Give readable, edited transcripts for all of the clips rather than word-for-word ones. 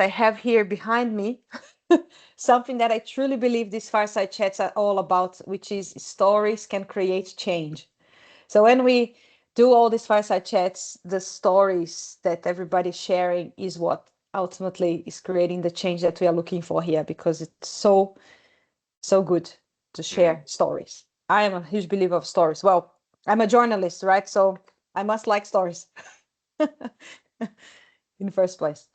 I have here behind me something that I truly believe these fireside chats are all about, which is stories can create change. So when we do all these fireside chats, the stories that everybody's sharing is what ultimately is creating the change that we are looking for here, because it's so good to share stories. I am a huge believer of stories. Well, I'm a journalist, right? So I must like stories in the first place.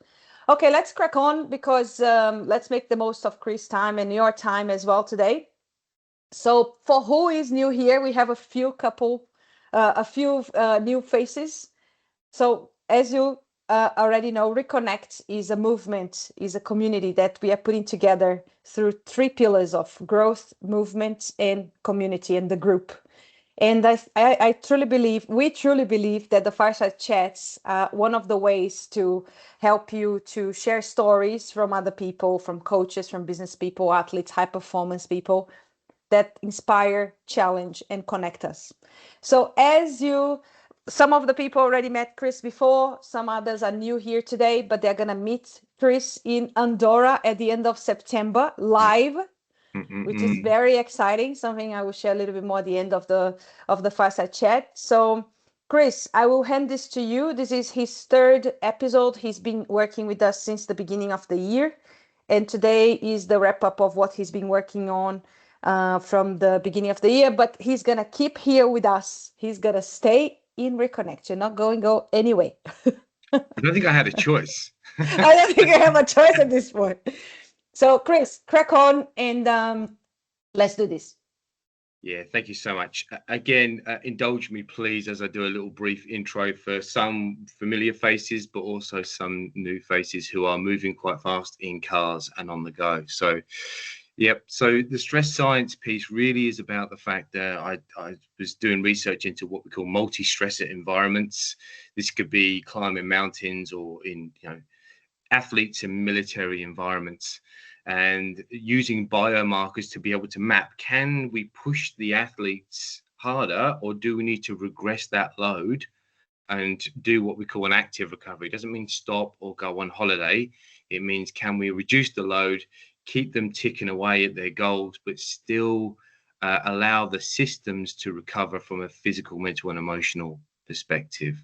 Okay, let's crack on because let's make the most of Chris' time and your time as well today. So for who is new here, we have a few new faces. So as you already know, Reconnect is a movement, is a community that we are putting together through three pillars of growth, movement, and community and the group. And I truly believe, we truly believe that the fireside chats are one of the ways to help you to share stories from other people, from coaches, from business people, athletes, high performance people that inspire, challenge, and connect us. So some of the people already met Chris before, some others are new here today, but they're going to meet Chris in Andorra at the end of September live, which is very exciting. Something I will share a little bit more at the end of the fireside chat. So, Chris, I will hand this to you. This is his third episode. He's been working with us since the beginning of the year, and today is the wrap up of what he's been working on from the beginning of the year. But he's gonna keep here with us. He's gonna stay in Reconnect. You're not going to go anyway. I don't think I had a choice. I don't think I have a choice at this point. So, Chris, crack on and let's do this. Yeah, thank you so much. Again, indulge me, please, as I do a little brief intro for some familiar faces, but also some new faces who are moving quite fast in cars and on the go. So, yep. So the stress science piece really is about the fact that I was doing research into what we call multi-stressor environments. This could be climbing mountains or in, athletes in military environments, and using biomarkers to be able to map, can we push the athletes harder, or do we need to regress that load and do what we call an active recovery? It doesn't mean stop or go on holiday. It means, can we reduce the load, keep them ticking away at their goals, but still allow the systems to recover from a physical, mental, and emotional perspective?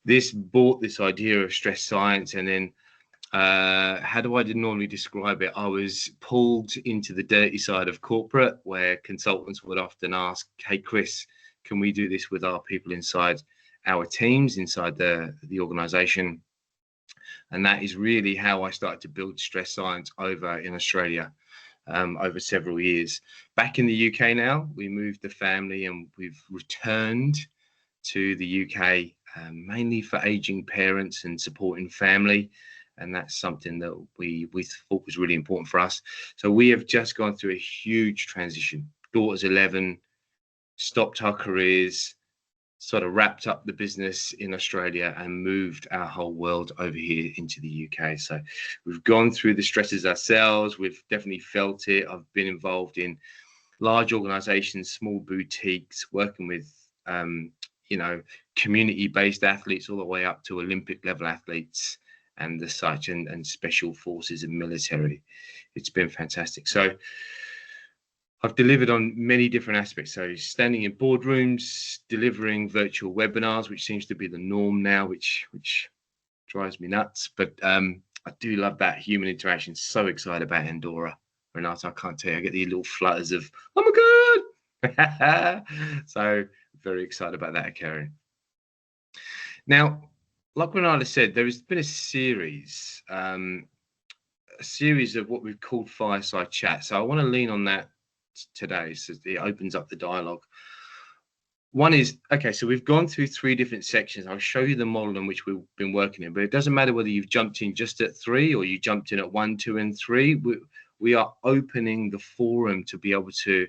This brought this idea of stress science, and then how do I normally describe it? I was pulled into the dirty side of corporate, where consultants would often ask, hey, Chris, can we do this with our people inside our teams, inside the organization? And that is really how I started to build stress science over in Australia over several years. Back in the UK now, we moved the family and we've returned to the UK mainly for aging parents and supporting family. And that's something that we thought was really important for us. So we have just gone through a huge transition. Daughter's 11, stopped our careers, sort of wrapped up the business in Australia and moved our whole world over here into the UK. So we've gone through the stresses ourselves. We've definitely felt it. I've been involved in large organizations, small boutiques, working with, community-based athletes all the way up to Olympic level athletes and the such, and special forces and military. It's been fantastic. So I've delivered on many different aspects. So standing in boardrooms, delivering virtual webinars, which seems to be the norm now, which drives me nuts. But I do love that human interaction. So excited about Andorra, Renato. I can't tell you. I get these little flutters of, oh my God. So very excited about that occurring. Now, like Renato said, there has been a series of what we've called fireside chat. So I want to lean on that today, so it opens up the dialogue. One is, okay, so we've gone through three different sections. I'll show you the model in which we've been working in, but it doesn't matter whether you've jumped in just at 3 or you jumped in at 1, 2, and 3. We are opening the forum to be able to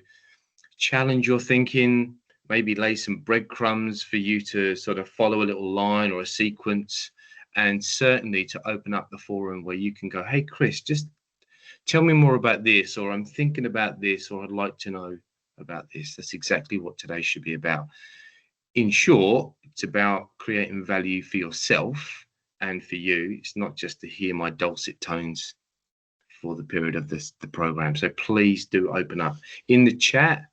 challenge your thinking, maybe lay some breadcrumbs for you to sort of follow a little line or a sequence, and certainly to open up the forum where you can go, hey, Chris, just tell me more about this, or I'm thinking about this, or I'd like to know about this. That's exactly what today should be about. In short, it's about creating value for yourself and for you, it's not just to hear my dulcet tones for the period of the program. So please do open up in the chat.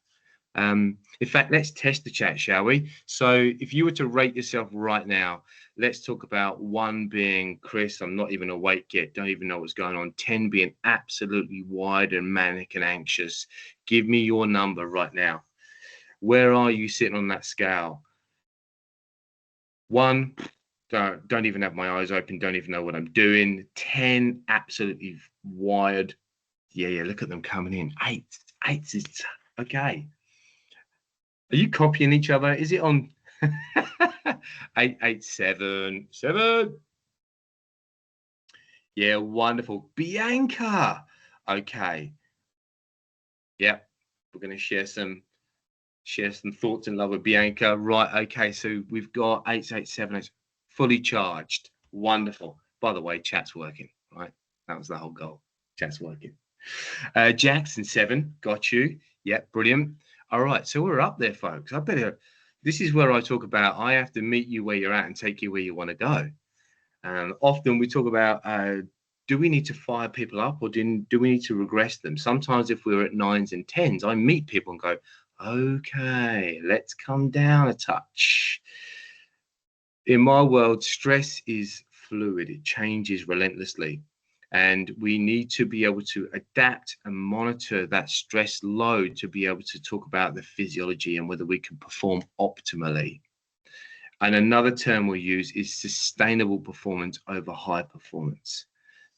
In fact, let's test the chat, shall we? So if you were to rate yourself right now, let's talk about 1 being Chris, I'm not even awake yet, don't even know what's going on. 10 being absolutely wide and manic and anxious. Give me your number right now. Where are you sitting on that scale? 1, don't even have my eyes open, don't even know what I'm doing. 10, absolutely wired. Yeah, look at them coming in. 8 is okay. Are you copying each other? Is it on 887? 7? Yeah, wonderful. Bianca. Okay. Yeah, we're going to share some thoughts and love with Bianca. Right. Okay. So we've got 887. It's fully charged. Wonderful. By the way, chat's working. Right. That was the whole goal. Chat's working. Jackson 7. Got you. Yeah. Brilliant. All right. So we're up there, folks. This is where I talk about I have to meet you where you're at and take you where you want to go. And often we talk about do we need to fire people up or do we need to regress them? Sometimes if we're at 9s and 10s, I meet people and go, okay, let's come down a touch. In my world, stress is fluid. It changes relentlessly. And we need to be able to adapt and monitor that stress load to be able to talk about the physiology and whether we can perform optimally. And another term we'll use is sustainable performance over high performance.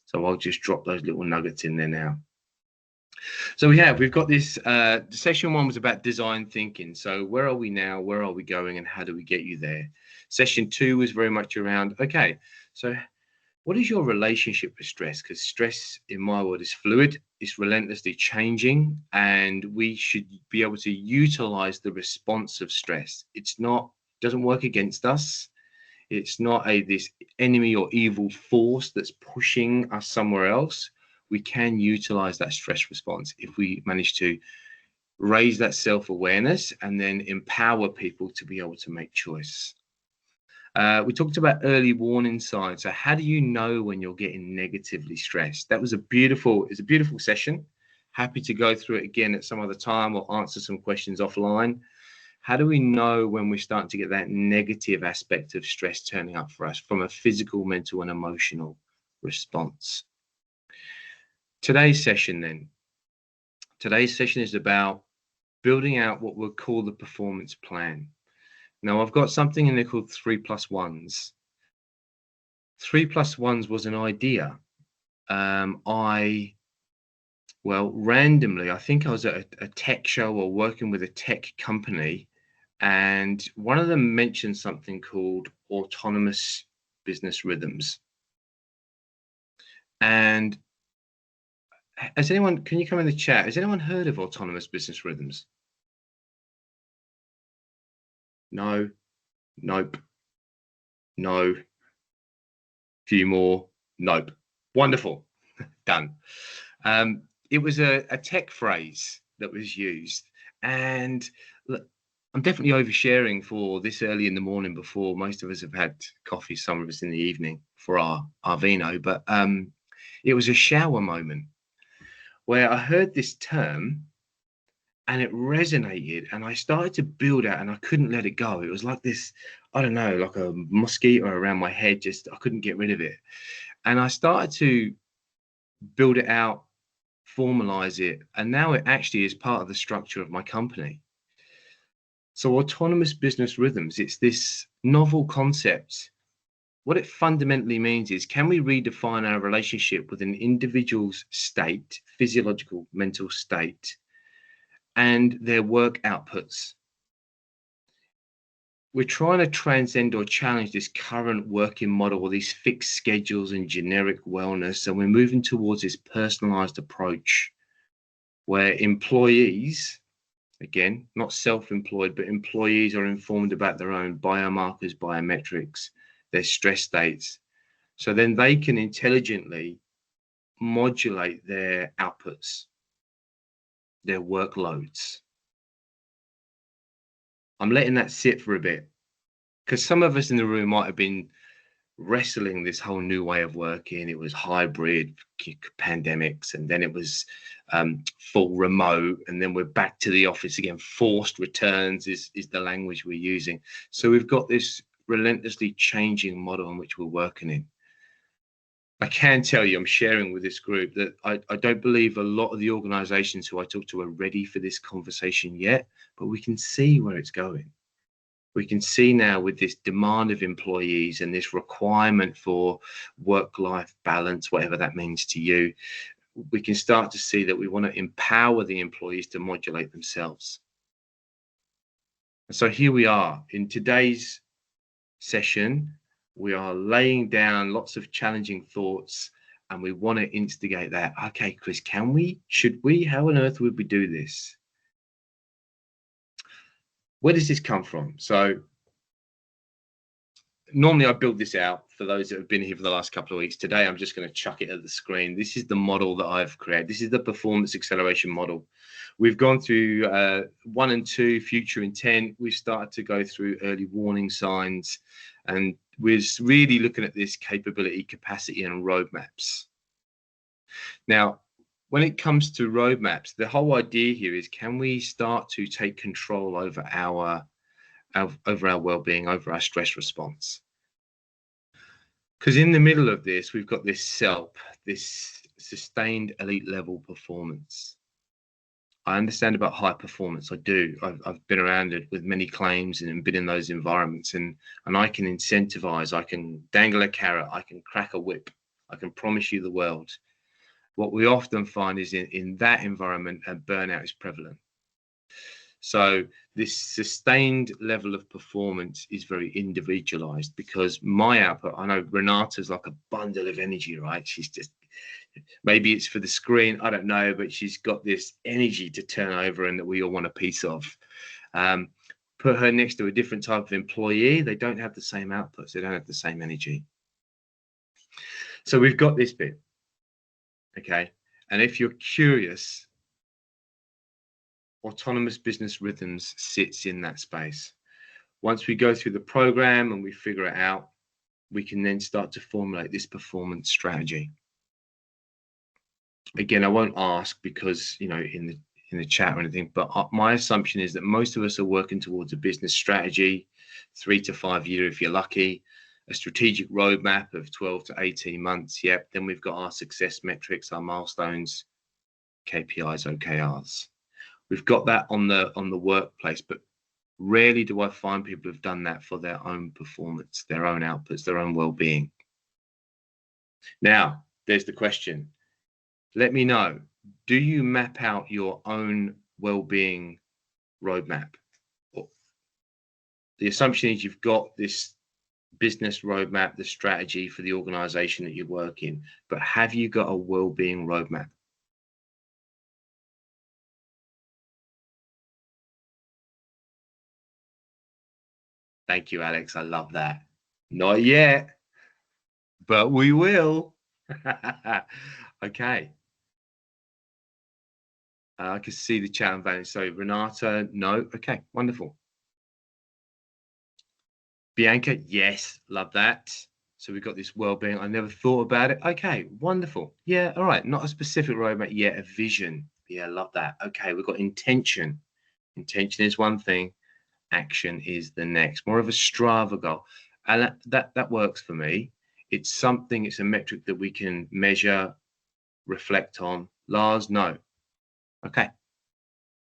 So I'll just drop those little nuggets in there now. So we've got this, session 1 was about design thinking. So where are we now? Where are we going? And how do we get you there? Session 2 was very much around, okay, so what is your relationship with stress? Because stress in my world is fluid, it's relentlessly changing, and we should be able to utilize the response of stress. Doesn't work against us. It's not this enemy or evil force that's pushing us somewhere else. We can utilize that stress response if we manage to raise that self-awareness and then empower people to be able to make choice. We talked about early warning signs. So how do you know when you're getting negatively stressed? It's a beautiful session. Happy to go through it again at some other time or answer some questions offline. How do we know when we're starting to get that negative aspect of stress turning up for us from a physical, mental, and emotional response? Today's session is about building out what we'll call the performance plan. Now, I've got something in there called 3+1s. 3+1s was an idea. Randomly, I think I was at a tech show or working with a tech company, and one of them mentioned something called autonomous business rhythms. And can you come in the chat? Has anyone heard of autonomous business rhythms? No, nope, no, few more, nope. Wonderful, done. It was a tech phrase that was used, and look, I'm definitely oversharing for this early in the morning before most of us have had coffee, some of us in the evening for our vino, but it was a shower moment where I heard this term and it resonated and I started to build out and I couldn't let it go. It was like this, I don't know, like a mosquito around my head, just I couldn't get rid of it. And I started to build it out, formalize it, and now it actually is part of the structure of my company. So autonomous business rhythms, it's this novel concept. What it fundamentally means is, can we redefine our relationship with an individual's state, physiological, mental state, and their work outputs? We're trying to transcend or challenge this current working model or these fixed schedules and generic wellness, and we're moving towards this personalized approach where employees, again, not self-employed, but employees are informed about their own biomarkers, biometrics, their stress states. So then they can intelligently modulate their outputs, their workloads. I'm letting that sit for a bit because some of us in the room might have been wrestling this whole new way of working. It was hybrid, pandemics, and then it was full remote, and then we're back to the office again. Forced returns is the language we're using. So we've got this relentlessly changing model in which we're working in. I can tell you, I'm sharing with this group that I don't believe a lot of the organizations who I talk to are ready for this conversation yet, but we can see where it's going. We can see now with this demand of employees and this requirement for work-life balance, whatever that means to you, we can start to see that we want to empower the employees to modulate themselves. And so here we are in today's session. We are laying down lots of challenging thoughts, and we want to instigate that. Okay, Chris, can we, should we, how on earth would we do this? Where does this come from? So normally I build this out for those that have been here for the last couple of weeks. Today, I'm just going to chuck it at the screen. This is the model that I've created. This is the performance acceleration model. We've gone through 1 and 2, future intent. We've started to go through early warning signs, and we're really looking at this capability, capacity, and roadmaps. Now, when it comes to roadmaps, the whole idea here is, can we start to take control over our well-being, over our stress response? Because in the middle of this, we've got this SELP, this sustained elite level performance. I understand about high performance. I do. I've been around it with many claims and been in those environments, and I can incentivize, I can dangle a carrot, I can crack a whip, I can promise you the world. What we often find is in that environment, burnout is prevalent. So this sustained level of performance is very individualized, because my output, I know Renata's like a bundle of energy, right? She's just, maybe it's for the screen, I don't know, but she's got this energy to turn over and that we all want a piece of. Put her next to a different type of employee, they don't have the same outputs, they don't have the same energy. So we've got this bit, okay? And if you're curious, autonomous business rhythms sits in that space. Once we go through the program and we figure it out, we can then start to formulate this performance strategy. Again, I won't ask because, you know, in the chat or anything, but my assumption is that most of us are working towards a business strategy, 3 to 5 years if you're lucky, a strategic roadmap of 12 to 18 months. Yep. Then we've got our success metrics, our milestones, KPIs, OKRs. We've got that on the workplace, but rarely do I find people who've done that for their own performance, their own outputs, their own well-being. Now, there's the question. Let me know, do you map out your own well-being roadmap? The assumption is you've got this business roadmap, the strategy for the organization that you work in, but have you got a well-being roadmap? Thank you, Alex. I love that. Not yet, but we will. Okay. I can see the chat and vanish. So Renata, no. Okay, wonderful. Bianca, yes, love that. So we've got this well-being. I never thought about it. Okay, wonderful. Yeah, all right. Not a specific roadmap yet, a vision. Yeah, love that. Okay, we've got intention. Intention is one thing. Action is the next. More of a Strava goal. And that works for me. It's something, it's a metric that we can measure, reflect on. Lars, no. Okay,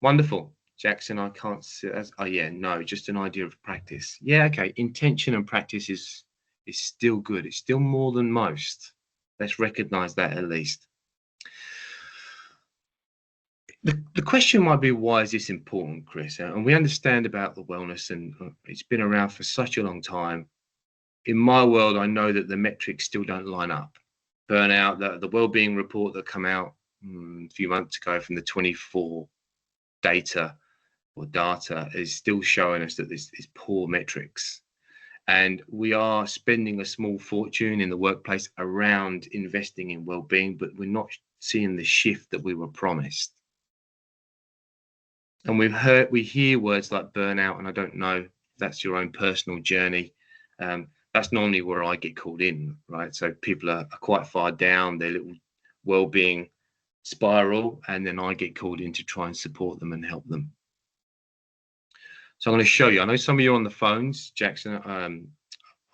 wonderful. Jackson, I can't see as, oh yeah, no, just an idea of practice. Yeah, okay, intention and practice is still good. It's still more than most. Let's recognize that at least. The question might be, why is this important, Chris? And we understand about the wellness, and it's been around for such a long time. In my world, I know that the metrics still don't line up. Burnout, the well-being report that came out a few months ago from the 24 data is still showing us that this is poor metrics. And we are spending a small fortune in the workplace around investing in well-being, but we're not seeing the shift that we were promised. And we hear words like burnout, and I don't know if that's your own personal journey. That's normally where I get called in, right? So people are quite far down their little well-being spiral, and then I get called in to try and support them and help them. So I'm going to show you. I know some of you are on the phones, Jackson.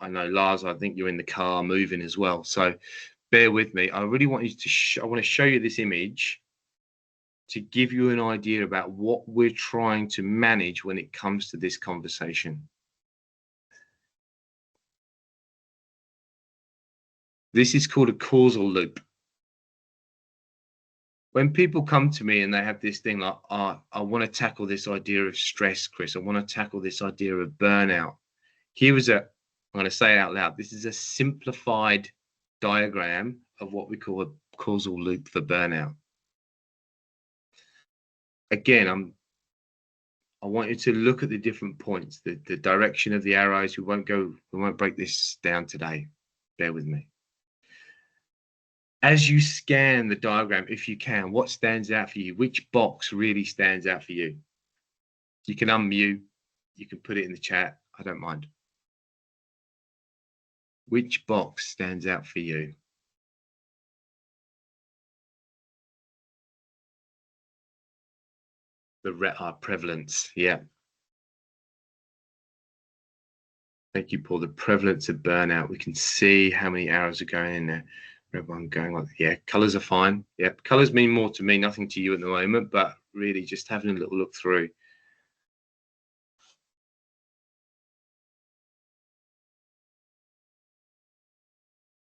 I know Lars, I think you're in the car moving as well. So bear with me. I really want you to, I want to show you this image to give you an idea about what we're trying to manage when it comes to this conversation. This is called a causal loop. When people come to me and they have this thing like, oh, I want to tackle this idea of stress, Chris, I want to tackle this idea of burnout. Here is I'm going to say it out loud. This is a simplified diagram of what we call a causal loop for burnout. Again, I want you to look at the different points, the direction of the arrows. We won't break this down today. Bear with me. As you scan the diagram, if you can, what stands out for you? Which box really stands out for you? You can unmute, you can put it in the chat. I don't mind. Which box stands out for you? The prevalence, yeah. Thank you, Paul. The prevalence of burnout. We can see how many arrows are going in there. Red one going like, yeah, colors are fine. Yeah, colors mean more to me, nothing to you at the moment, but really just having a little look through.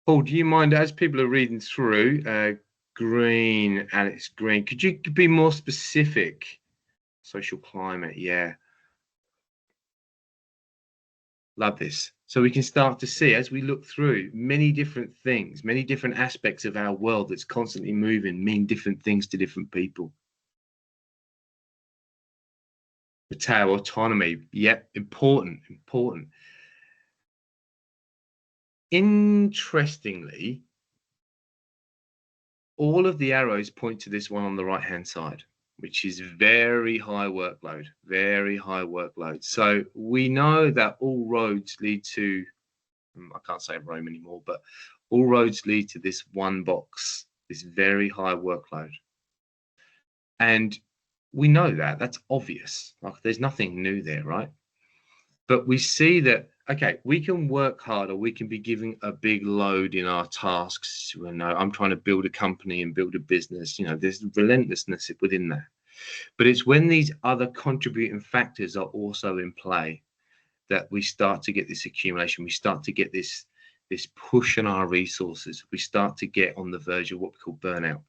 Paul, do you mind, as people are reading through, green, Alex Green, could you be more specific? Social climate, yeah. Love this. So we can start to see, as we look through, many different things, many different aspects of our world that's constantly moving, mean different things to different people. Mateo, autonomy, yep, important. Interestingly, all of the arrows point to this one on the right-hand side, which is very high workload, very high workload. So we know that all roads lead to, I can't say Rome anymore, but all roads lead to this one box, this very high workload. And we know that, that's obvious. Like there's nothing new there, right? But we see that, okay, we can work hard or we can be giving a big load in our tasks. You know, I'm trying to build a company and build a business, you know, there's relentlessness within that. But it's when these other contributing factors are also in play that we start to get this accumulation. We start to get this push on our resources. We start to get on the verge of what we call burnout.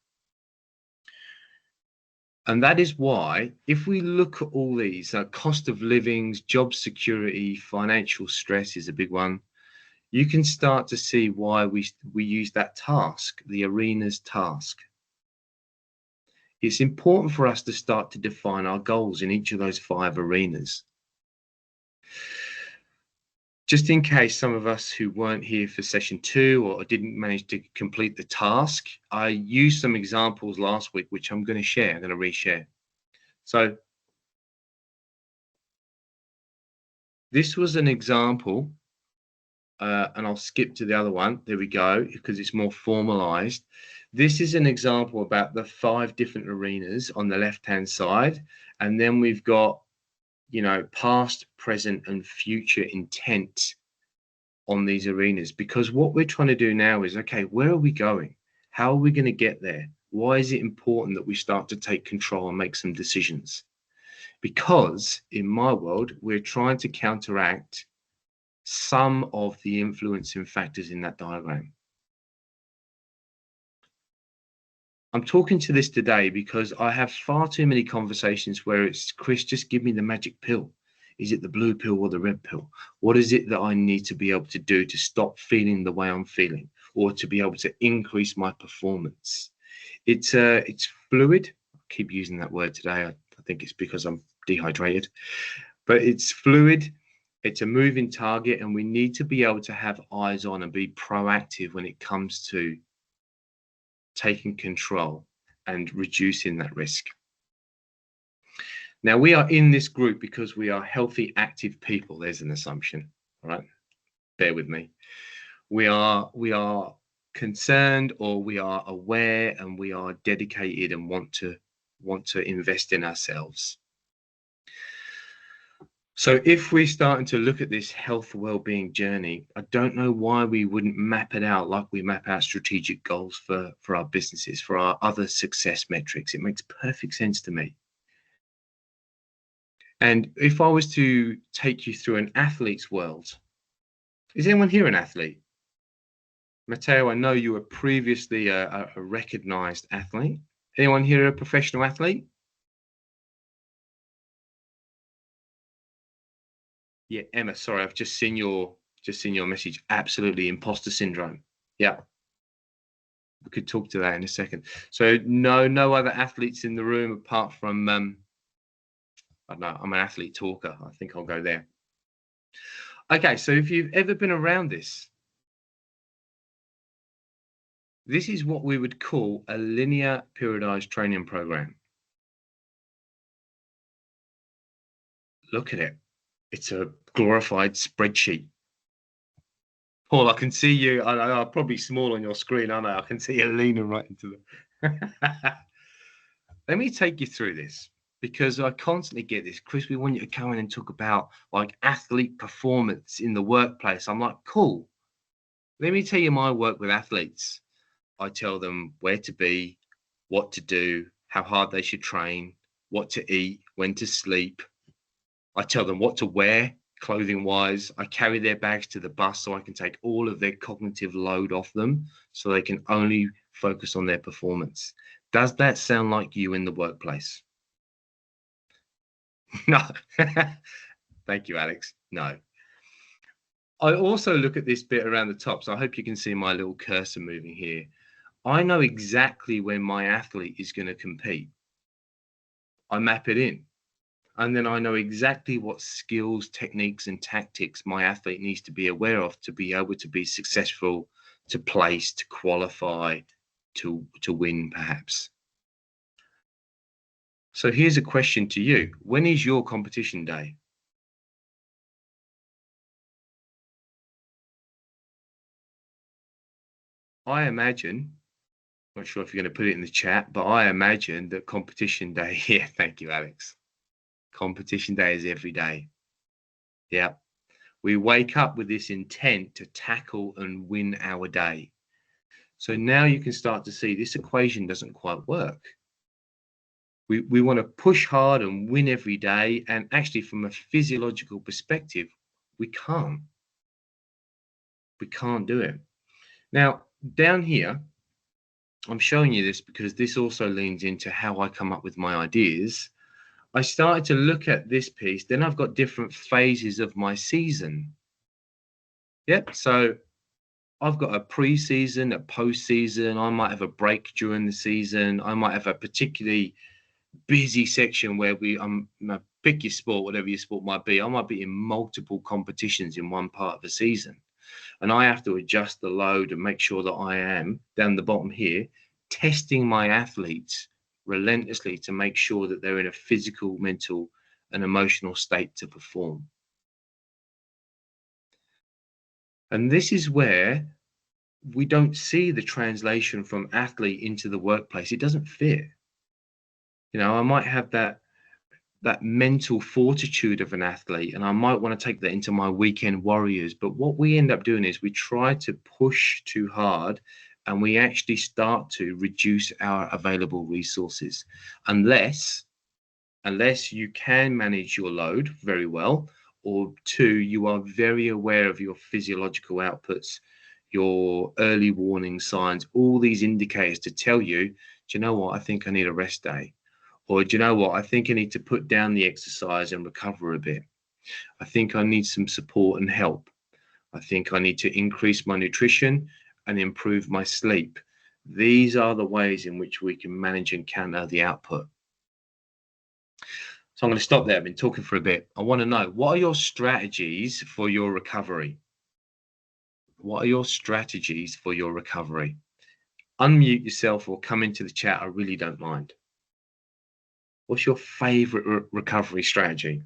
And that is why, if we look at all these, cost of livings, job security, financial stress is a big one. You can start to see why we use that task, the arenas task. It's important for us to start to define our goals in each of those 5 arenas. Just in case some of us who weren't here for session 2 or didn't manage to complete the task, I used some examples last week, which I'm going to share. I'm going to reshare. So this was an example, and I'll skip to the other one. There we go, because it's more formalized. This is an example about the 5 different arenas on the left-hand side. And then we've got, you know, past, present, and future intent on these arenas, because what we're trying to do now is, okay, where are we going? How are we going to get there? Why is it important that we start to take control and make some decisions? Because in my world, we're trying to counteract some of the influencing factors in that diagram. I'm talking to this today because I have far too many conversations where it's, Chris, just give me the magic pill. Is it the blue pill or the red pill? What is it that I need to be able to do to stop feeling the way I'm feeling, or to be able to increase my performance? It's fluid. I keep using that word today. I think it's because I'm dehydrated, but it's fluid. It's a moving target, and we need to be able to have eyes on and be proactive when it comes to taking control and reducing that risk. Now, we are in this group because we are healthy, active people. There's an assumption, all right? bear with me. We are concerned, or we are aware, and we are dedicated and want to invest in ourselves. So if we're starting to look at this health well-being journey, I don't know why we wouldn't map it out like we map out strategic goals for our businesses, for our other success metrics. It makes perfect sense to me. And if I was to take you through an athlete's world, is anyone here an athlete? Matteo, I know you were previously a recognized athlete. Anyone here a professional athlete? Yeah, Emma, sorry, I've just seen your message. Absolutely, imposter syndrome. Yeah, we could talk to that in a second. So no other athletes in the room apart from I don't know, I'm an athlete talker. I think I'll go there. Okay, so if you've ever been around this is what we would call a linear periodized training program. Look at it. It's a glorified spreadsheet. Paul, I can see you. I'm probably small on your screen, aren't I? I can see you leaning right into the. Let me take you through this, because I constantly get this. Chris, we want you to come in and talk about like athlete performance in the workplace. I'm like, cool. Let me tell you my work with athletes. I tell them where to be, what to do, how hard they should train, what to eat, when to sleep. I tell them what to wear, clothing wise. I carry their bags to the bus so I can take all of their cognitive load off them so they can only focus on their performance. Does that sound like you in the workplace? No. Thank you, Alex. No. I also look at this bit around the top. So I hope you can see my little cursor moving here. I know exactly when my athlete is going to compete. I map it in. And then I know exactly what skills, techniques, and tactics my athlete needs to be aware of to be able to be successful, to place, to qualify, to win, perhaps. So here's a question to you. When is your competition day? I imagine, not sure if you're going to put it in the chat, but I imagine that competition day, yeah, thank you, Alex. Competition day is every day. Yeah. We wake up with this intent to tackle and win our day. So now you can start to see this equation doesn't quite work. We want to push hard and win every day. And actually, from a physiological perspective, we can't. We can't do it. Now, down here, I'm showing you this because this also leans into how I come up with my ideas. I started to look at this piece. Then I've got different phases of my season. Yep. So I've got a pre-season, a post-season. I might have a break during the season. I might have a particularly busy section where pick your sport, whatever your sport might be. I might be in multiple competitions in one part of the season, and I have to adjust the load and make sure that I am down the bottom here testing my athletes relentlessly to make sure that they're in a physical, mental, and emotional state to perform. And this is where we don't see the translation from athlete into the workplace. It doesn't fit. You know, I might have that mental fortitude of an athlete, and I might want to take that into my weekend warriors. But what we end up doing is we try to push too hard, and we actually start to reduce our available resources, unless you can manage your load very well, or two, you are very aware of your physiological outputs, your early warning signs, all these indicators to tell you, do you know what, I think I need a rest day. Or do you know what, I think I need to put down the exercise and recover a bit. I think I need some support and help. I think I need to increase my nutrition and improve my sleep. These are the ways in which we can manage and counter the output. So I'm going to stop there. I've been talking for a bit. I want to know, what are your strategies for your recovery? What are your strategies for your recovery? Unmute yourself or come into the chat. I really don't mind. What's your favorite recovery strategy?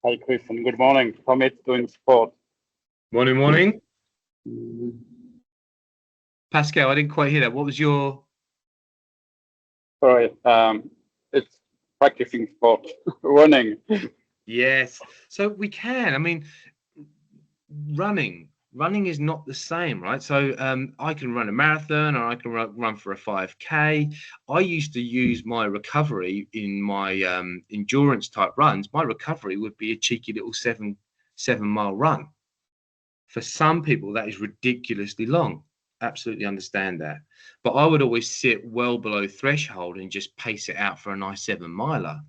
Hi, Chris, and good morning. Amit doing sport. Morning, morning. Pascal, I didn't quite hear that. What was your... Sorry, it's practicing sport, running. Yes. So we can. I mean, running is not the same, right? So I can run a marathon, or I can run for a 5K. I used to use my recovery in my endurance type runs. My recovery would be a cheeky little seven mile run. For some people, that is ridiculously long. Absolutely understand that. But I would always sit well below threshold and just pace it out for a nice 7 miler.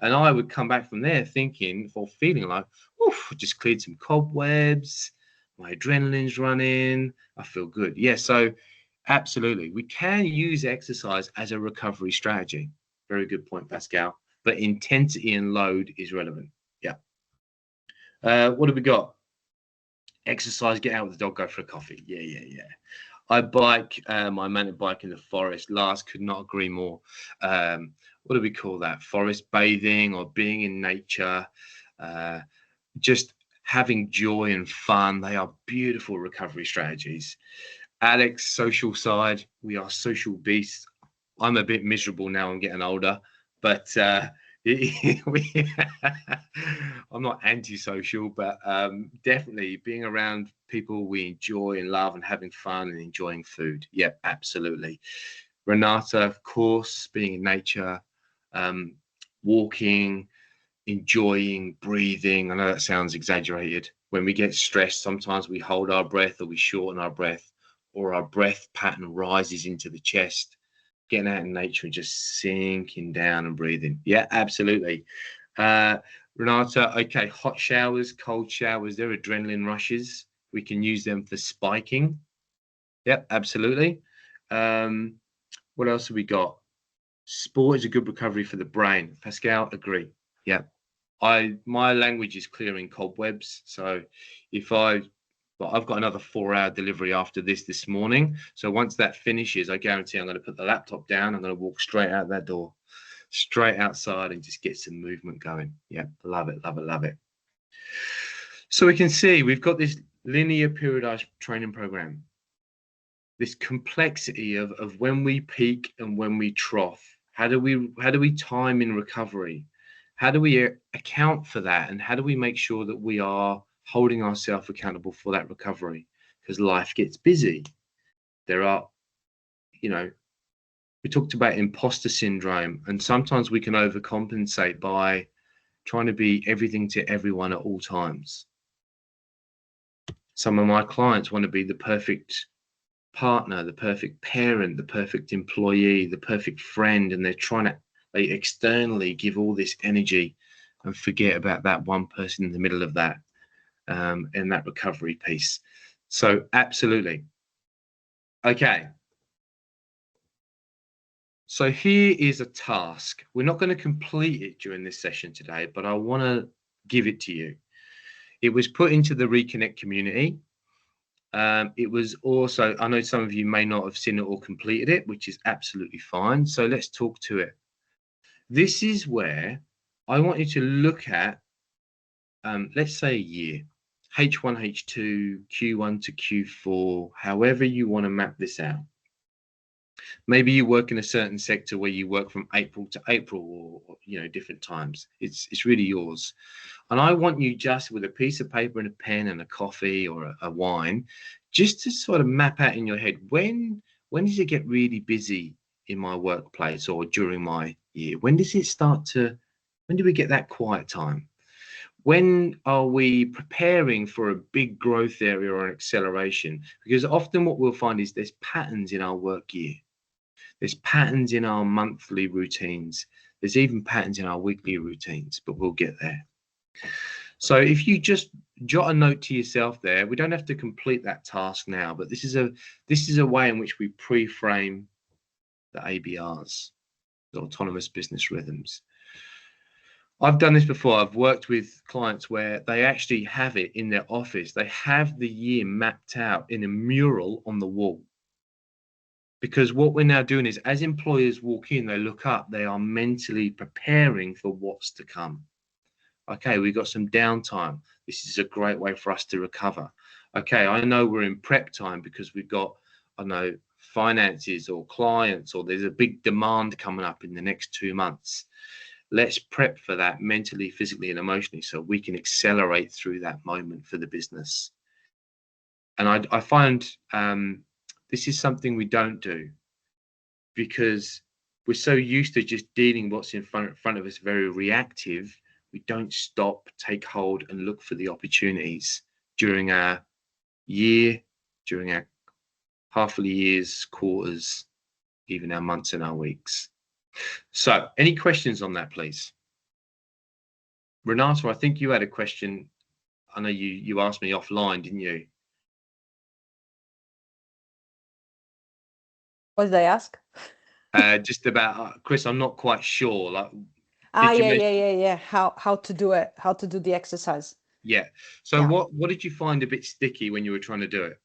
And I would come back from there thinking or feeling like, oof, I just cleared some cobwebs. My adrenaline's running. I feel good. Yeah, so absolutely. We can use exercise as a recovery strategy. Very good point, Pascal. But intensity and load is relevant. Yeah. What have we got? Exercise, get out with the dog, go for a coffee. Yeah. I bike my mountain bike in the forest. Lars could not agree more. What do we call that? Forest bathing or being in nature. Just having joy and fun. They are beautiful recovery strategies. Alex, social side. We are social beasts. I'm a bit miserable now. I'm getting older, but I'm not antisocial, but definitely being around people we enjoy and love and having fun and enjoying food. Yeah, absolutely. Renata, of course, being in nature, walking, enjoying, breathing. I know that sounds exaggerated. When we get stressed, sometimes we hold our breath or we shorten our breath, or our breath pattern rises into the chest. Getting out in nature and just sinking down and breathing. Yeah, absolutely. Renata, okay, hot showers, cold showers, they're adrenaline rushes. We can use them for spiking. Yep, absolutely. What else have we got? Sport is a good recovery for the brain. Pascal, agree. Yeah. My language is clearing cobwebs. So I've got another 4-hour delivery after this morning. So once that finishes, I guarantee I'm going to put the laptop down. I'm going to walk straight out that door, straight outside, and just get some movement going. Yeah, love it. So we can see we've got this linear periodized training program, this complexity of when we peak and when we trough. How do we time in recovery? How do we account for that? And how do we make sure that we are holding ourselves accountable for that recovery? Because life gets busy. There are, we talked about imposter syndrome, and sometimes we can overcompensate by trying to be everything to everyone at all times. Some of my clients want to be the perfect partner, the perfect parent, the perfect employee, the perfect friend, and they externally give all this energy and forget about that one person in the middle of that, and that recovery piece. So absolutely. Okay. So here is a task. We're not going to complete it during this session today, but I want to give it to you. It was put into the REKONNEKT community. It was also, I know some of you may not have seen it or completed it, which is absolutely fine. So let's talk to it. This is where I want you to look at, let's say a year, H1, H2, Q1 to Q4, however you want to map this out. Maybe you work in a certain sector where you work from April to April, or different times. It's really yours. And I want you, just with a piece of paper and a pen and a coffee or a wine, just to sort of map out in your head, when does it get really busy in my workplace or during my year? When do we get that quiet time? When are we preparing for a big growth area or an acceleration? Because often what we'll find is there's patterns in our work year. There's patterns in our monthly routines. There's even patterns in our weekly routines, but we'll get there. So if you just jot a note to yourself there, we don't have to complete that task now, but this is a way in which we pre-frame the ABRs, the autonomous business rhythms. I've done this before. I've worked with clients where they actually have it in their office. They have the year mapped out in a mural on the wall. Because what we're now doing is, as employers walk in, they look up, they are mentally preparing for what's to come. Okay, we've got some downtime. This is a great way for us to recover. Okay, I know we're in prep time because we've got, I don't know, finances or clients, or there's a big demand coming up in the next 2 months. Let's prep for that mentally, physically, and emotionally so we can accelerate through that moment for the business. And I find this is something we don't do because we're so used to just dealing what's in front of us, very reactive. We don't stop, take hold, and look for the opportunities during our year, during our half-yearly years, quarters, even our months and our weeks. So, any questions on that, please? Renato, I think you had a question. I know you asked me offline, didn't you? What did I ask? Just about Chris. I'm not quite sure. Like, Yeah. How to do it? How to do the exercise? Yeah. So Yeah. what did you find a bit sticky when you were trying to do it?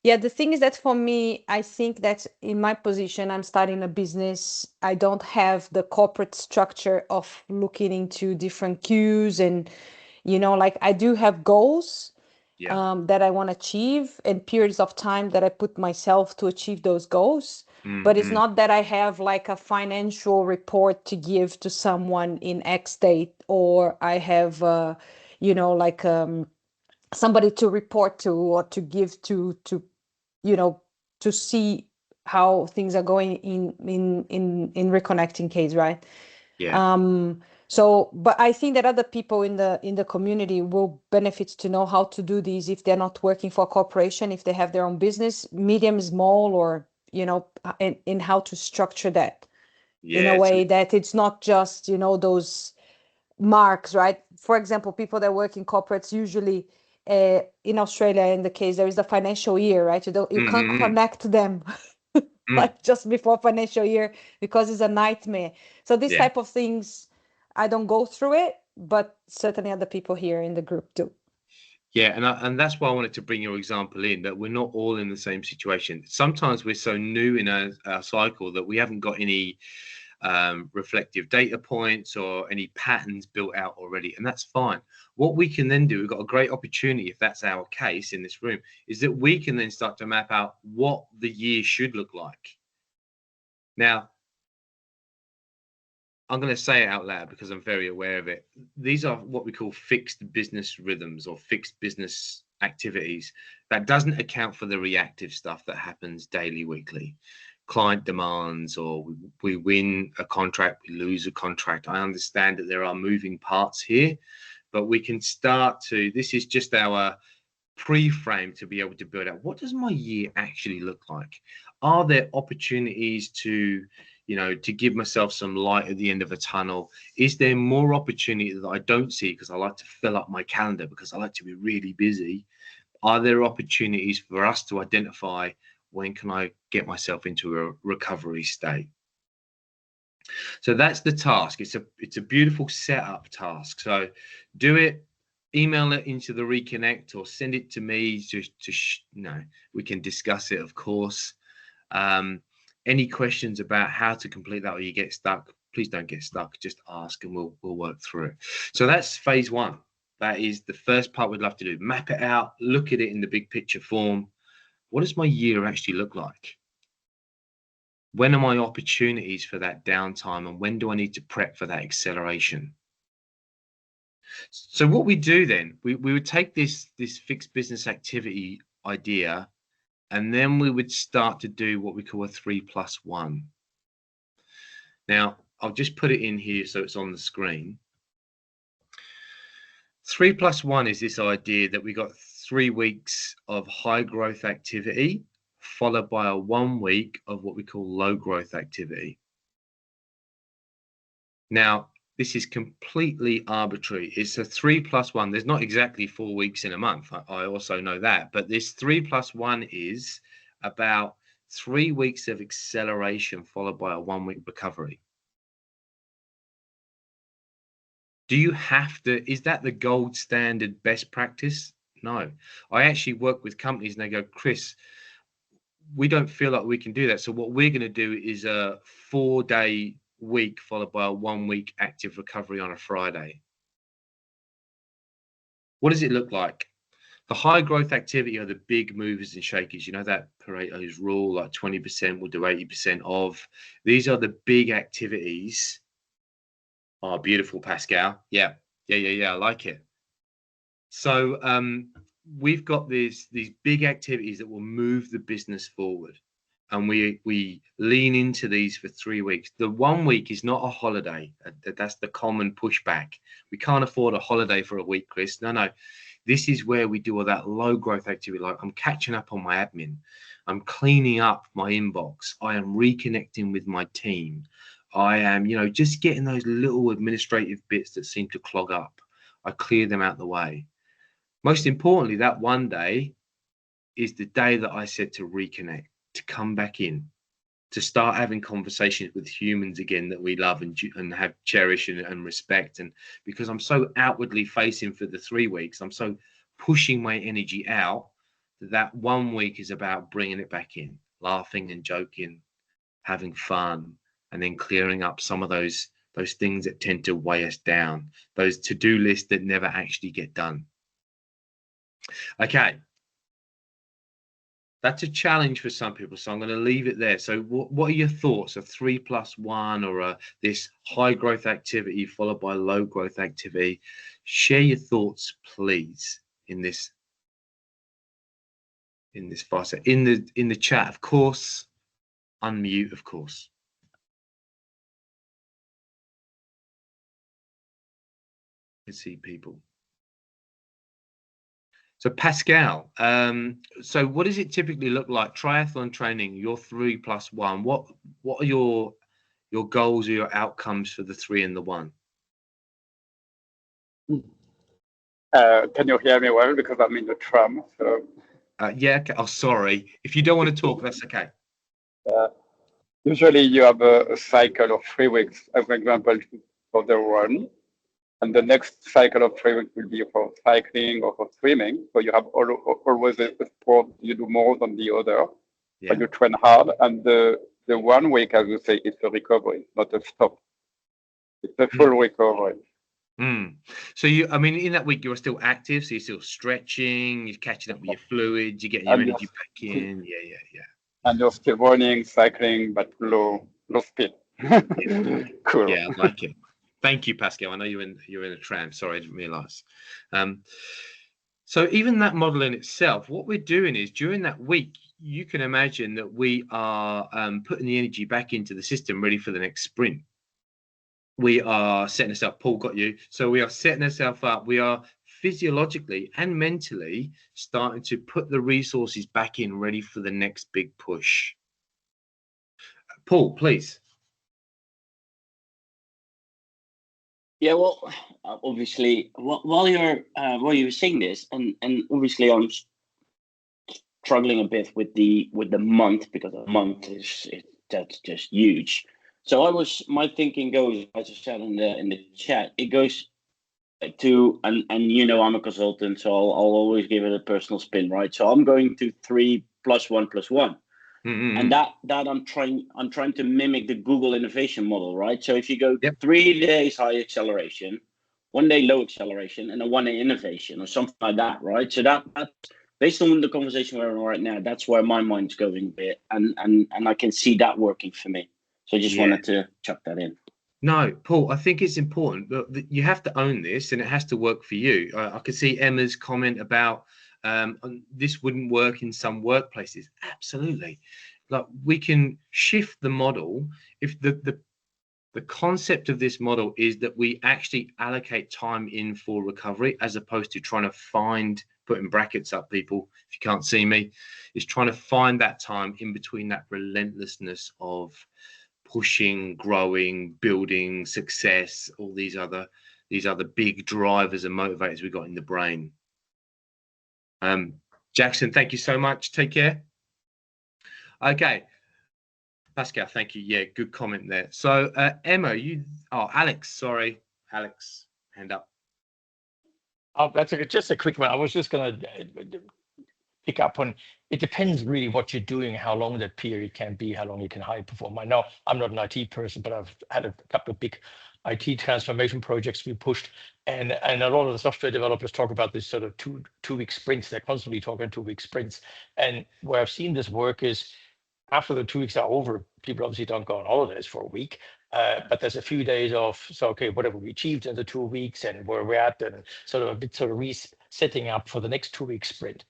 Yeah, the thing is that for me, I think that in my position, I'm starting a business. I don't have the corporate structure of looking into different cues and, like I do have goals Yeah. that I want to achieve and periods of time that I put myself to achieve those goals. But it's not that I have like a financial report to give to someone in X date, or I have, like somebody to report to or to give to to see how things are going in reconnecting case, right? Yeah. So but I think that other people in the community will benefit to know how to do these if they're not working for a corporation, if they have their own business, medium, small, or in how to structure that in a Yeah. way that it's not just those marks, right? For example, people that work in corporates usually in Australia, in the case there is a financial year, right? You can't connect them like just before financial year because it's a nightmare. So these Yeah. type of things, I don't go through it, but certainly other people here in the group do. Yeah, and that's why I wanted to bring your example in, that we're not all in the same situation. Sometimes we're so new in our cycle that we haven't got any reflective data points or any patterns built out already, and that's fine. What we can then do, we've got a great opportunity, if that's our case in this room, is that we can then start to map out what the year should look like. Now, I'm going to say it out loud because I'm very aware of it. These are what we call fixed business rhythms or fixed business activities. That doesn't account for the reactive stuff that happens daily, weekly. Client demands, or we win a contract, we lose a contract. I understand that there are moving parts here, but we can start to, this is just our pre-frame to be able to build out, what does my year actually look like? Are there opportunities to to give myself some light at the end of a tunnel? Is there more opportunity that I don't see because I like to fill up my calendar because I like to be really busy? Are there opportunities for us to identify when can I get myself into a recovery state? So that's the task. It's a beautiful setup task. So do it, email it into the Reconnect or send it to me we can discuss it, of course. Any questions about how to complete that or you get stuck, please don't get stuck. Just ask and we'll work through it. So that's phase one. That is the first part we'd love to do. Map it out, look at it in the big picture form. What does my year actually look like? When are my opportunities for that downtime and when do I need to prep for that acceleration? So what we do then, we would take this fixed business activity idea and then we would start to do what we call a 3+1. Now, I'll just put it in here so it's on the screen. 3+1 is this idea that we got 3 weeks of high growth activity followed by a 1 week of what we call low growth activity. Now, this is completely arbitrary. It's a 3+1. There's not exactly 4 weeks in a month. I also know that, but this 3+1 is about 3 weeks of acceleration followed by a 1 week recovery. Do you have to, is that the gold standard best practice? No. I actually work with companies and they go, Chris, we don't feel like we can do that. So what we're going to do is a 4-day week followed by a 1 week active recovery on a Friday. What does it look like? The high growth activity are the big movers and shakers. You know that Pareto's rule, like 20% will do 80% of. These are the big activities. Oh, beautiful, Pascal. Yeah. I like it. So we've got these big activities that will move the business forward. And we lean into these for 3 weeks. The 1 week is not a holiday. That's the common pushback. We can't afford a holiday for a week, Chris. No. This is where we do all that low growth activity. Like I'm catching up on my admin. I'm cleaning up my inbox. I am reconnecting with my team. I am, just getting those little administrative bits that seem to clog up. I clear them out the way. Most importantly, that one day is the day that I said to reconnect, to come back in, to start having conversations with humans again that we love and have cherish and respect. And because I'm so outwardly facing for the 3 weeks, I'm so pushing my energy out that 1 week is about bringing it back in, laughing and joking, having fun, and then clearing up some of those things that tend to weigh us down, those to-do lists that never actually get done. Okay. That's a challenge for some people, so I'm going to leave it there. So what are your thoughts? A 3+1 or this high growth activity followed by low growth activity? Share your thoughts, please, in this fireside. In the chat, of course. Unmute, of course. Let's see people. So Pascal, so what does it typically look like? Triathlon training, your 3+1. What are your goals or your outcomes for the 3 and the 1? Can you hear me well? Because I'm in the tram. So. Yeah. Okay. Oh, sorry. If you don't want to talk, that's okay. Usually you have a cycle of 3 weeks, as an example, for the run. And the next cycle of 3 weeks will be for cycling or for swimming. So you have always a sport you do more than the other, but you train hard. And the 1 week, as you say, it's a recovery, not a stop. It's a full recovery. So in that week you're still active, so you're still stretching, you're catching up with your fluids, you're getting your energy back in. Yeah. And you're still running, cycling, but low speed. Cool. Yeah, I like it. Thank you, Pascal. I know you're in a tram. Sorry, I didn't realize. So even that model in itself, what we're doing is during that week, you can imagine that we are putting the energy back into the system, ready for the next sprint. We are setting us up. Paul got you. So we are setting ourselves up. We are physiologically and mentally starting to put the resources back in, ready for the next big push. Paul, please. Yeah, well, obviously, while you're saying this, and obviously, I'm struggling a bit with the month, because a month that's just huge. So my thinking goes, as I said in the chat, it goes to, and I'm a consultant, so I'll always give it a personal spin, right? So I'm going to 3+1+1. And that I'm trying to mimic the Google innovation model, right? So if you go 3 days high acceleration, 1 day low acceleration, and a 1 day innovation or something like that, right? So that's based on the conversation we're in right now, that's where my mind's going a bit, and I can see that working for me. So I just wanted to chuck that in. No, Paul, I think it's important that you have to own this, and it has to work for you. I could see Emma's comment about this wouldn't work in some workplaces. Absolutely. Like we can shift the model. If the concept of this model is that we actually allocate time in for recovery, as opposed to trying to find, putting brackets up, people, if you can't see me, is trying to find that time in between that relentlessness of pushing, growing, building, success, all these other big drivers and motivators we got in the brain. Jackson, thank you so much. Take care. Okay. Pascal, thank you. Yeah, good comment there. So Emma, Alex, sorry. Alex, hand up. Oh, that's just a quick one. I was just going to pick up on, it depends really what you're doing, how long that period can be, how long you can high perform. I know I'm not an IT person, but I've had a couple of big IT transformation projects we pushed. And a lot of the software developers talk about this sort of two-week sprints. They're constantly talking 2-week sprints. And where I've seen this work is after the 2 weeks are over, people obviously don't go on holidays for a week. But there's a few days of, so okay, whatever we achieved in the 2 weeks and where we're at, and sort of a bit sort of resetting up for the next 2-week sprint.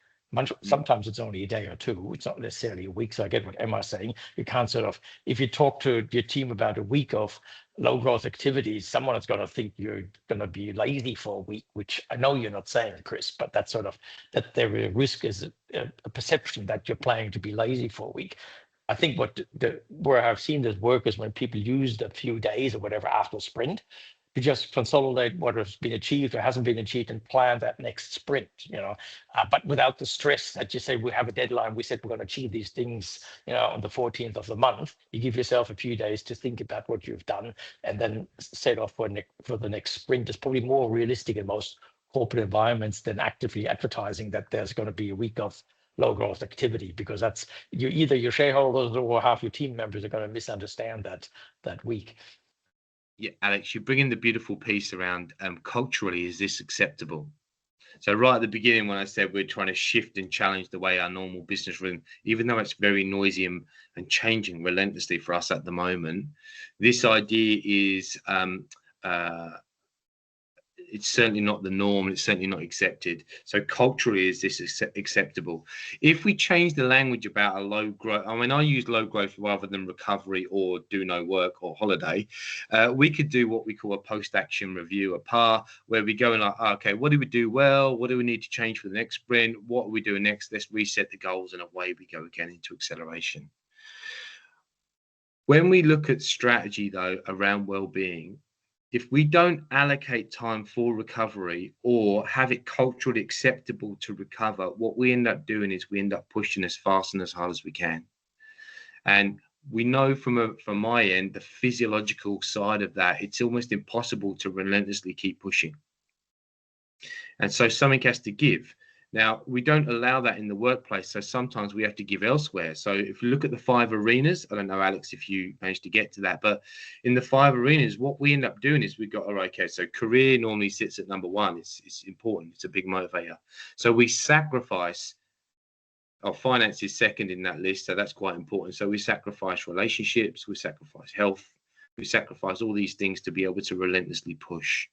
Sometimes it's only a day or two. It's not necessarily a week. So I get what Emma's saying. You can't sort of, if you talk to your team about a week of low growth activities, someone is going to think you're going to be lazy for a week, which I know you're not saying, Chris, but that's sort of, that there is risk is a perception that you're planning to be lazy for a week. I think where I've seen this work is when people used a few days or whatever after sprint to just consolidate what has been achieved or hasn't been achieved and plan that next sprint, but without the stress that you say we have a deadline. We said we're going to achieve these things, on the 14th of the month. You give yourself a few days to think about what you've done and then set off for the next sprint. Is probably more realistic in most corporate environments than actively advertising that there's going to be a week of low growth activity, because that's either your shareholders or half your team members are going to misunderstand that week. Yeah, Alex, you bring in the beautiful piece around culturally, is this acceptable? So right at the beginning, when I said we're trying to shift and challenge the way our normal business rhythm, even though it's very noisy and changing relentlessly for us at the moment, this idea is it's certainly not the norm. It's certainly not accepted. So culturally, is this acceptable? If we change the language about a low growth, I mean, I use low growth rather than recovery or do no work or holiday. We could do what we call a post-action review, a PAR, where we go and like, okay, what do we do well? What do we need to change for the next sprint? What are we doing next? Let's reset the goals, and away we go again into acceleration. When we look at strategy, though, around well-being, if we don't allocate time for recovery or have it culturally acceptable to recover, what we end up doing is we end up pushing as fast and as hard as we can. And we know from my end, the physiological side of that, it's almost impossible to relentlessly keep pushing. And so something has to give. Now, we don't allow that in the workplace, so sometimes we have to give elsewhere. So if you look at the 5 arenas, I don't know, Alex, if you managed to get to that, but in the 5 arenas, what we end up doing is we've got, all right, okay, so career normally sits at number 1. It's important. It's a big motivator. So we sacrifice, our finance is second in that list, so that's quite important. So we sacrifice relationships, we sacrifice health, we sacrifice all these things to be able to relentlessly push.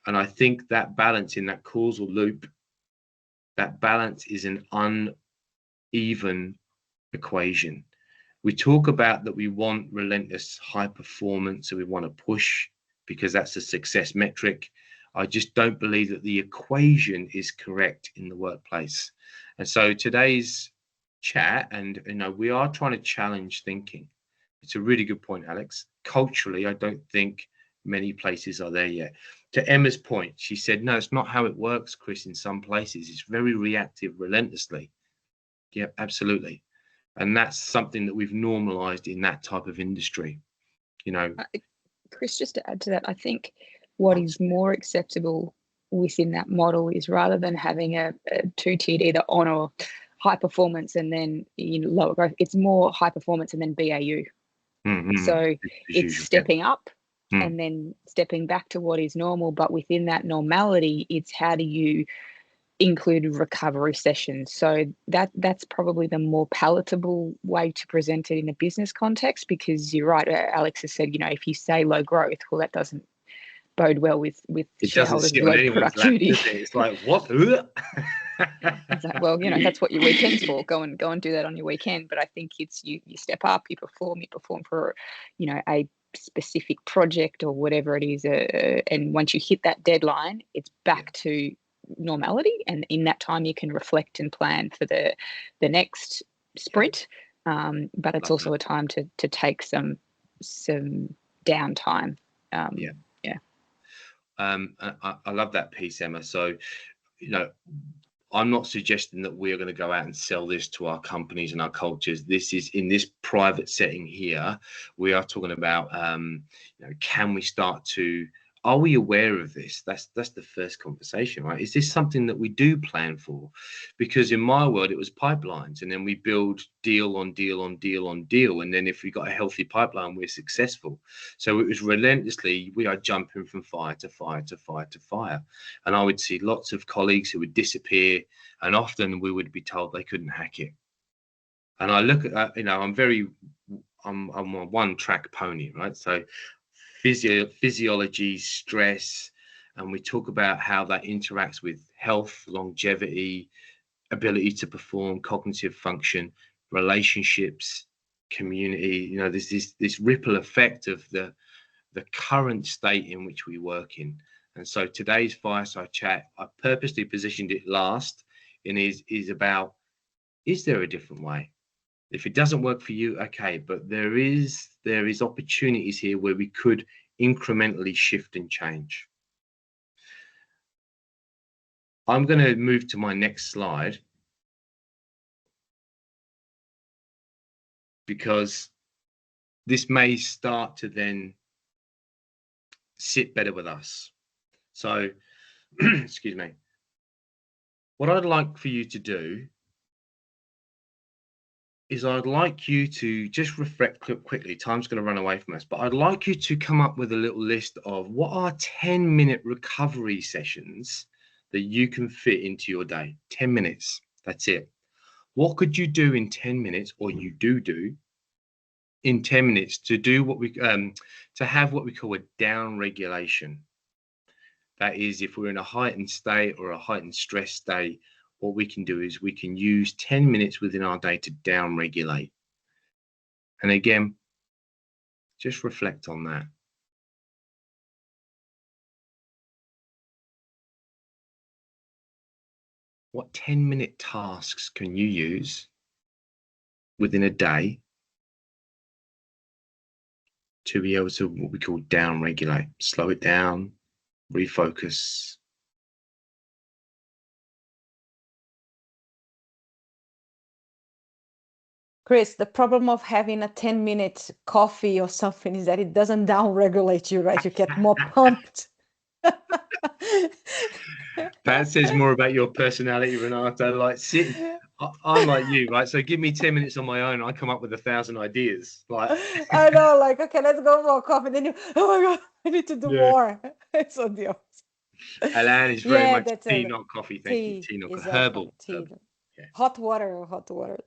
And I think that balance in that causal loop, that balance is an uneven equation. We talk about that we want relentless high performance, so we want to push because that's a success metric. I just don't believe that the equation is correct in the workplace. And so today's chat, and we are trying to challenge thinking. It's a really good point, Alex. Culturally, I don't think many places are there yet. To Emma's point, she said, no, it's not how it works, Chris, in some places. It's very reactive relentlessly. Yeah, absolutely. And that's something that we've normalized in that type of industry. Chris, just to add to that, I think what is more acceptable within that model is rather than having a two-tiered either on or high performance and then lower growth, it's more high performance and then BAU. Mm-hmm. So it's stepping up and then stepping back to what is normal. But within that normality, it's how do you include recovery sessions? So that's probably the more palatable way to present it in a business context, because you're right, Alex has said, if you say low growth, well, that doesn't bode well with shareholders' low productivity. It's like, what? It's like, well, that's what your weekend's for. Go and do that on your weekend. But I think it's you step up, you perform for, a specific project or whatever it is. And once you hit that deadline, it's back to normality. And in that time, you can reflect and plan for the next sprint. But it's also a time to take some downtime. I love that piece, Emma. So, I'm not suggesting that we are going to go out and sell this to our companies and our cultures. This is in this private setting here. We are talking about, can we start to are we aware of this? That's the first conversation, right? Is this something that we do plan for? Because in my world, it was pipelines, and then we build deal on deal on deal on deal. And then if we got a healthy pipeline, we're successful. So it was relentlessly, we are jumping from fire to fire to fire to fire. And I would see lots of colleagues who would disappear, and often we would be told they couldn't hack it. And I look at, I'm a one-track pony, right? So physiology, stress, and we talk about how that interacts with health, longevity, ability to perform, cognitive function, relationships, community. There's this ripple effect of the current state in which we work in. And so today's fireside chat, I purposely positioned it last, and is about, is there a different way? If it doesn't work for you, okay, but there is opportunities here where we could incrementally shift and change. I'm going to move to my next slide, because this may start to then sit better with us. So, excuse me. What I'd like for you to do is I'd like you to just reflect quickly. Time's going to run away from us, but I'd like you to come up with a little list of what are 10-minute recovery sessions that you can fit into your day. 10 minutes. That's it. What could you do in 10 minutes, or you do in 10 minutes to do what we to have what we call a down regulation? That is, if we're in a heightened state or a heightened stress state, what we can do is we can use 10 minutes within our day to down regulate. And again, just reflect on that. What 10-minute tasks can you use within a day to be able to, what we call, down regulate? Slow it down, refocus. Chris, the problem of having a 10-minute coffee or something is that it doesn't down-regulate you, right? You get more pumped. That says more about your personality, Renato. Like, I'm like you, right? So give me 10 minutes on my own, I come up with 1,000 ideas. Like, I know, like, okay, let's go for coffee. Then you, oh my God, I need to do more. It's on the opposite. Alan is very much that's tea, it. not coffee. Thank you. Tea, not exactly. herbal. Tea. Herbal. Yeah. Hot water.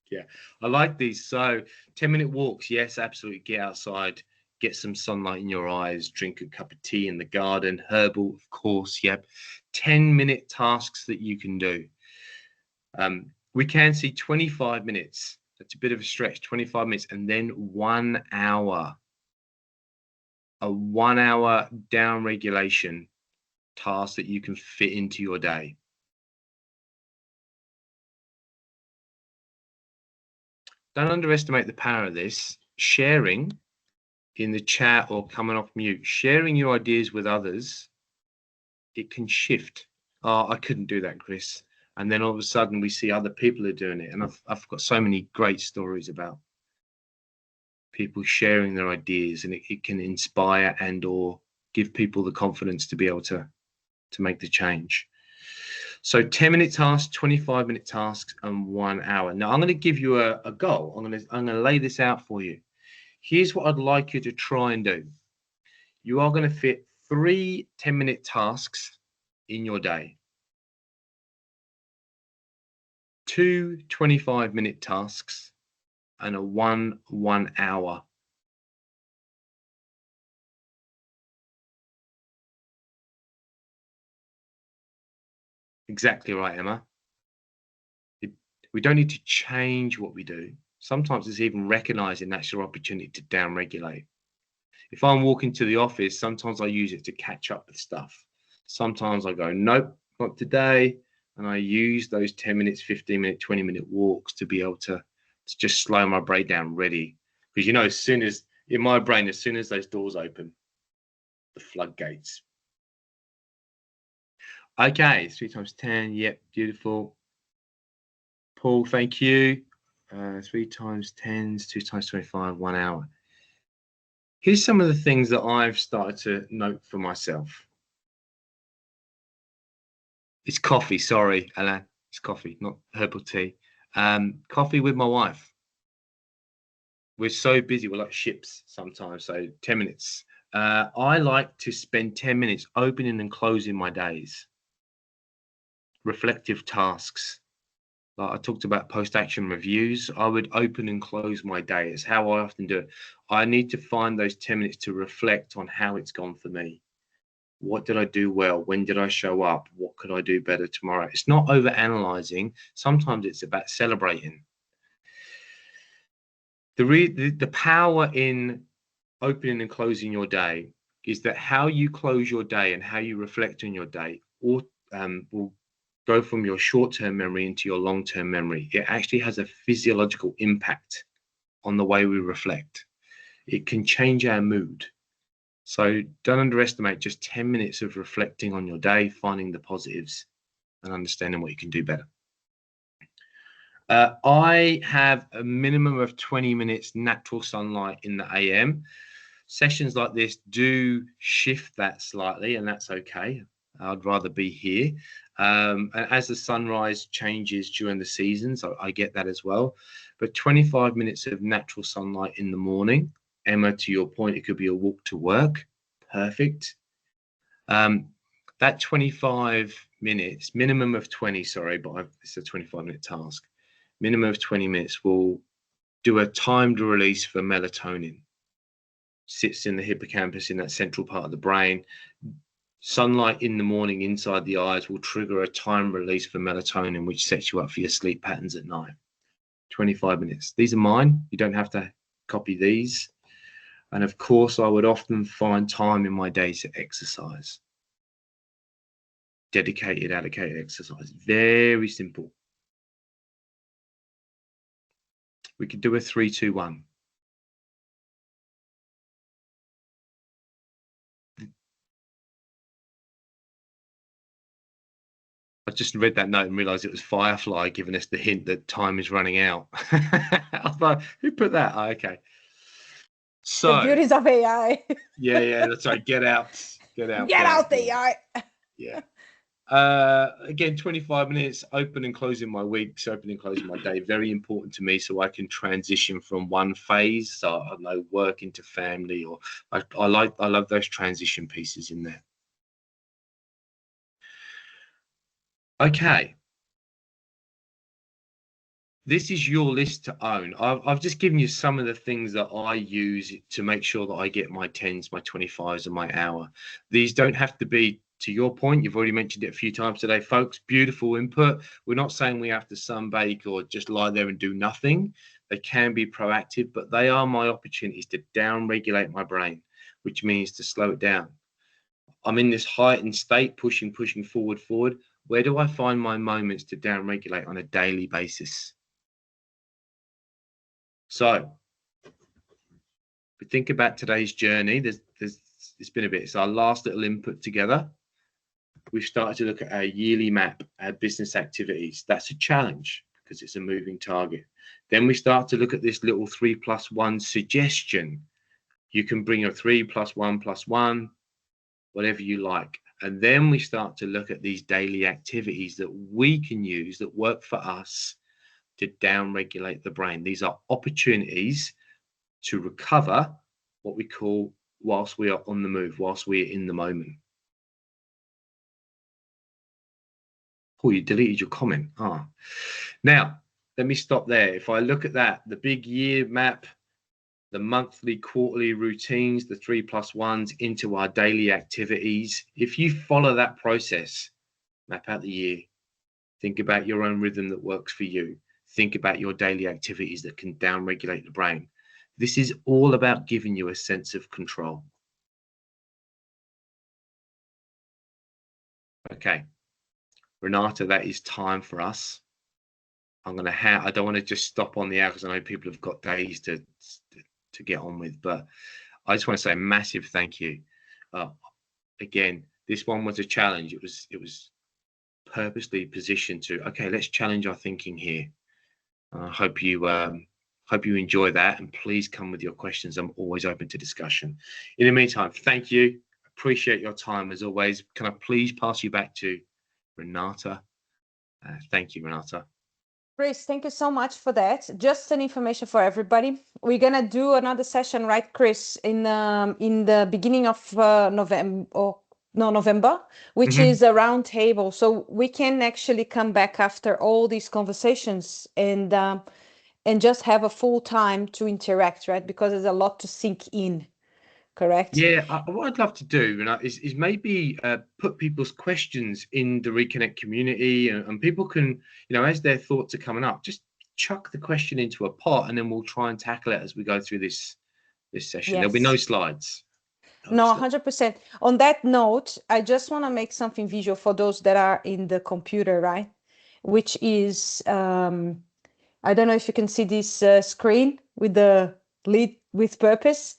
Yeah, I like these. So 10-minute walks. Yes, absolutely. Get outside, get some sunlight in your eyes, drink a cup of tea in the garden. Herbal, of course. Yep. 10-minute tasks that you can do. We can see 25 minutes. That's a bit of a stretch. 25 minutes, and then 1 hour. A 1 hour down regulation task that you can fit into your day. Don't underestimate the power of this. Sharing in the chat or coming off mute, sharing your ideas with others, it can shift. Oh, I couldn't do that, Chris. And then all of a sudden we see other people are doing it. And I've got so many great stories about people sharing their ideas, and it can inspire and or give people the confidence to be able to make the change. So 10-minute tasks, 25-minute tasks, and 1 hour. Now I'm going to give you a goal. I'm going to lay this out for you. Here's what I'd like you to try and do. You are going to fit 3 10-minute tasks in your day, 2 25-minute tasks, and a 1 hour. Exactly right, Emma. We don't need to change what we do. Sometimes it's even recognizing that's your opportunity to down regulate. If I'm walking to the office, sometimes I use it to catch up with stuff. Sometimes I go, nope, not today. And I use those 10 minutes, 15-minute, 20-minute walks to be able to just slow my brain down ready. Because, as soon as, in my brain, as soon as those doors open, the floodgates. Okay, 3 times 10. Yep, beautiful. Paul, thank you. 3 times 10s, 2 times 25, 1 hour. Here's some of the things that I've started to note for myself. It's coffee, sorry, Alain. It's coffee, not herbal tea. Coffee with my wife. We're so busy, we're like ships sometimes, so 10 minutes. I like to spend 10 minutes opening and closing my days. Reflective tasks. Like I talked about post-action reviews, I would open and close my day. It's how I often do it. I need to find those 10 minutes to reflect on how it's gone for me. What did I do well? When did I show up? What could I do better tomorrow? It's not over analyzing. Sometimes it's about celebrating. The power in opening and closing your day is that how you close your day and how you reflect on your day will go from your short-term memory into your long-term memory. It actually has a physiological impact on the way we reflect. It can change our mood. So don't underestimate just 10 minutes of reflecting on your day, finding the positives and understanding what you can do better. I have a minimum of 20 minutes natural sunlight in the AM. Sessions like this do shift that slightly, and that's okay. I'd rather be here. And as the sunrise changes during the seasons, I get that as well. But 25 minutes of natural sunlight in the morning. Emma, to your point, it could be a walk to work. Perfect. That 25 minutes, minimum of 20, sorry, but it's a 25-minute task. Minimum of 20 minutes will do a timed release for melatonin. Sits in the hippocampus in that central part of the brain. Sunlight in the morning inside the eyes will trigger a time release for melatonin, which sets you up for your sleep patterns at night. 25 minutes. These are mine. You don't have to copy these. And of course, I would often find time in my day to exercise. Dedicated, allocated exercise. Very simple. We could do a 3-2-1. I just read that note and realized it was Firefly giving us the hint that time is running out. I thought, who put that? Oh, okay. So the beauties of AI. yeah, that's right. Get out. Get out, AI. Yeah. Again, 25 minutes, open and closing my weeks, open and closing my day. Very important to me, so I can transition from one phase, so I know work into family, or I love those transition pieces in there. Okay. This is your list to own. I've just given you some of the things that I use to make sure that I get my 10s, my 25s, and my hour. These don't have to be, to your point, you've already mentioned it a few times today, folks, beautiful input. We're not saying we have to sunbake or just lie there and do nothing. They can be proactive, but they are my opportunities to down-regulate my brain, which means to slow it down. I'm in this heightened state, pushing forward. Where do I find my moments to down-regulate on a daily basis? So if we think about today's journey, it's been a bit. It's our last little input together. We've started to look at our yearly map, our business activities. That's a challenge because it's a moving target. Then we start to look at this little 3+1 suggestion. You can bring your 3+1+1, whatever you like. And then we start to look at these daily activities that we can use that work for us to down-regulate the brain. These are opportunities to recover what we call whilst we are on the move, whilst we are in the moment. Oh, you deleted your comment. Now, let me stop there. If I look at that, the big year map, the monthly, quarterly routines, the 3+1s into our daily activities. If you follow that process, map out the year, think about your own rhythm that works for you. Think about your daily activities that can down-regulate the brain. This is all about giving you a sense of control. Okay, Renata, that is time for us. I don't want to just stop on the hour because I know people have got days to get on with, but I just want to say a massive thank you. Again, this one was a challenge. It was purposely positioned to, okay, let's challenge our thinking here. I hope you Hope you enjoy that, and please come with your questions. I'm always open to discussion. In the meantime, thank you. Appreciate your time as always. Can I please pass you back to Renata? Thank you, Renata. Chris, thank you so much for that. Just an information for everybody. We're gonna do another session, right, Chris, in the beginning of November, which is a round table. So we can actually come back after all these conversations and just have a full time to interact, right? Because there's a lot to sink in. Correct? Yeah, what I'd love to do is maybe put people's questions in the Reconnect community, and people can, as their thoughts are coming up, just chuck the question into a pot, and then we'll try and tackle it as we go through this session. Yes. There'll be no slides. No, 100%. On that note, I just want to make something visual for those that are in the computer, right? Which is, I don't know if you can see this screen with the lead with purpose.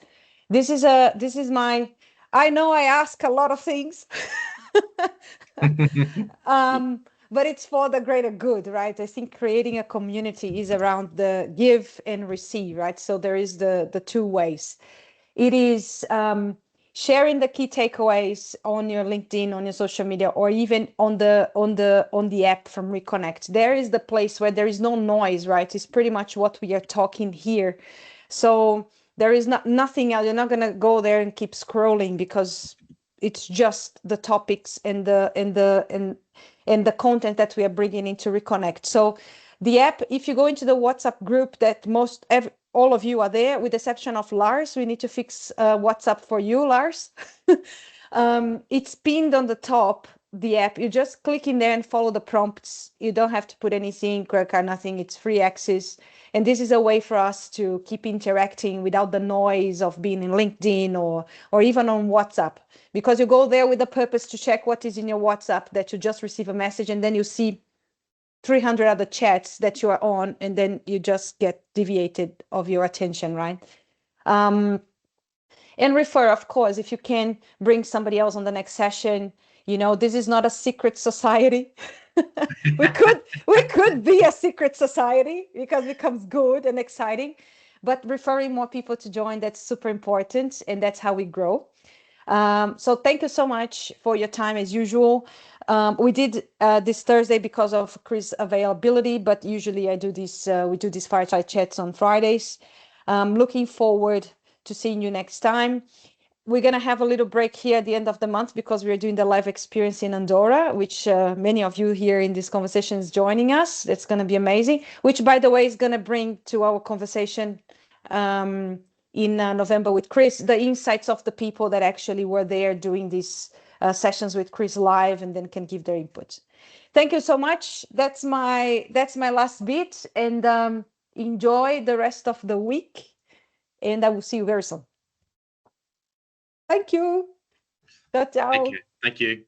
This is my, I know I ask a lot of things, but it's for the greater good, right? I think creating a community is around the give and receive, right? So there is the two ways. It is sharing the key takeaways on your LinkedIn, on your social media, or even on the app from Reconnect. There is the place where there is no noise, right? It's pretty much what we are talking here. So there is nothing else. You're not gonna go there and keep scrolling because it's just the topics and the content that we are bringing into Reconnect. So the app, if you go into the WhatsApp group that all of you are there, with the exception of Lars. We need to fix WhatsApp for you, Lars. It's pinned on the top, the app. You just click in there and follow the prompts. You don't have to put anything, credit card, nothing. It's free access. And this is a way for us to keep interacting without the noise of being in LinkedIn or even on WhatsApp. Because you go there with the purpose to check what is in your WhatsApp, that you just receive a message, and then you see 300 other chats that you are on, and then you just get deviated of your attention, right? And refer, of course, if you can bring somebody else on the next session. This is not a secret society. we could be a secret society because it becomes good and exciting, but referring more people to join, that's super important, and that's how we grow. So thank you so much for your time as usual. We did this Thursday because of Chris' availability, but usually we do these fireside chats on Fridays. Looking forward to seeing you next time. We're going to have a little break here at the end of the month because we're doing the live experience in Andorra, which many of you here in this conversation is joining us. That's going to be amazing, which, by the way, is going to bring to our conversation in November with Chris, the insights of the people that actually were there doing these sessions with Chris live and then can give their input. Thank you so much. That's my last bit, and enjoy the rest of the week, and I will see you very soon. Thank you. Ciao, ciao. Thank you.